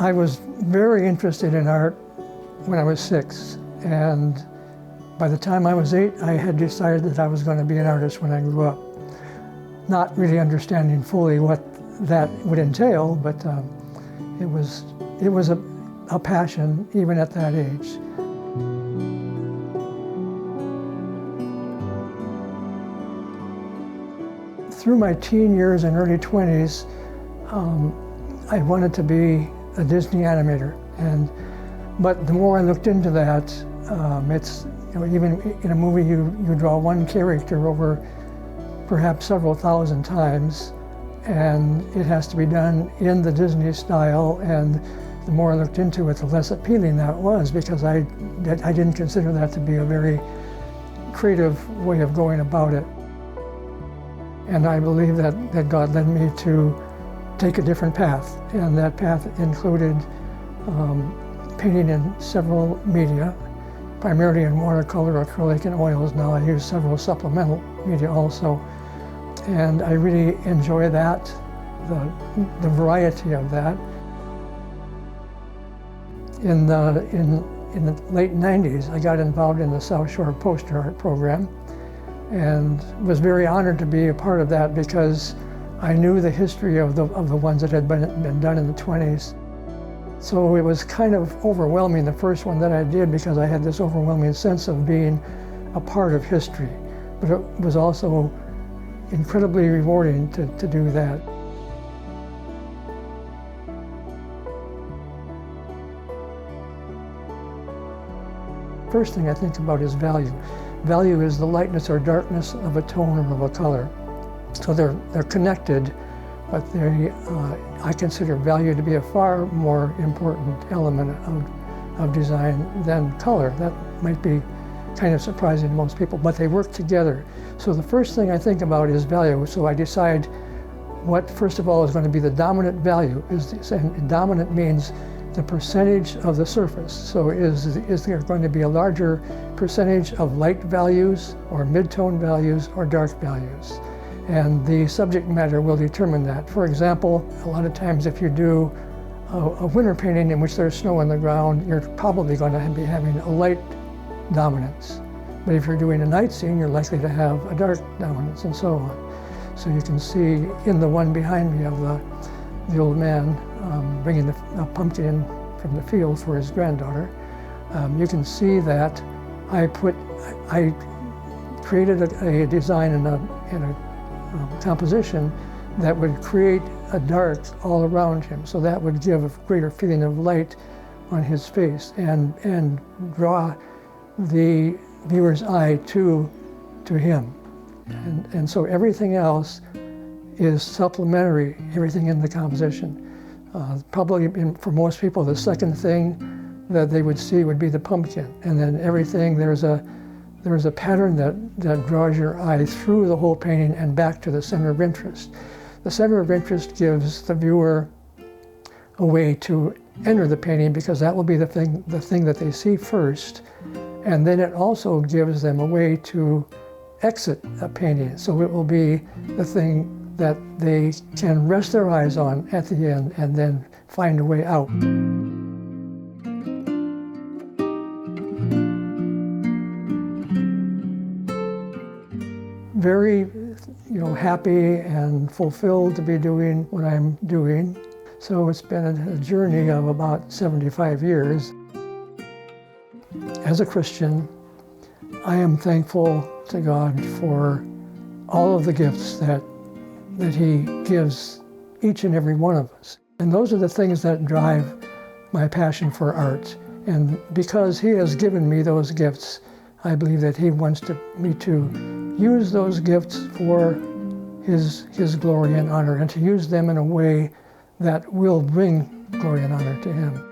I was very interested in art when I was 6, and by the time I was 8, I had decided that I was going to be an artist when I grew up. Not really understanding fully what that would entail, but it was a passion even at that age. Through my teen years and early 20s, I wanted to be a Disney animator, but the more I looked into that, it's, even in a movie you draw one character over perhaps several thousand times, and it has to be done in the Disney style, and the more I looked into it, the less appealing that was, because I didn't consider that to be a very creative way of going about it. And I believe that God led me to take a different path, and that path included painting in several media, primarily in watercolor, acrylic, and oils. Now I use several supplemental media also, and I really enjoy that, the variety of that. In the late 90s, I got involved in the South Shore poster art program, and was very honored to be a part of that because I knew the history of the ones that had been done in the 20s. So it was kind of overwhelming, the first one that I did, because I had this overwhelming sense of being a part of history. But it was also incredibly rewarding to do that. First thing I think about is value. Value is the lightness or darkness of a tone or of a color. So they're connected, but I consider value to be a far more important element of design than color. That might be kind of surprising to most people, but they work together. So the first thing I think about is value. So I decide what, first of all, is going to be the dominant value. And dominant means the percentage of the surface. So is there going to be a larger percentage of light values or mid-tone values or dark values? And the subject matter will determine that. For example, a lot of times if you do a winter painting in which there's snow on the ground, you're probably going to be having a light dominance. But if you're doing a night scene, you're likely to have a dark dominance, and so on. So you can see in the one behind me of the old man bringing a pumpkin in from the field for his granddaughter, you can see that I created a design and a composition that would create a dark all around him. So that would give a greater feeling of light on his face and draw the viewer's eye to him. And so everything else is supplementary, everything in the composition. Probably for most people, the second thing that they would see would be the pumpkin. And then everything, there's a pattern that draws your eye through the whole painting and back to the center of interest. The center of interest gives the viewer a way to enter the painting, because that will be the thing that they see first. And then it also gives them a way to exit a painting. So it will be the thing that they can rest their eyes on at the end and then find a way out. Very, happy and fulfilled to be doing what I'm doing. So it's been a journey of about 75 years. As a Christian, I am thankful to God for all of the gifts that He gives each and every one of us. And those are the things that drive my passion for art. And because He has given me those gifts, I believe that He wants me to use those gifts for His glory and honor, and to use them in a way that will bring glory and honor to Him.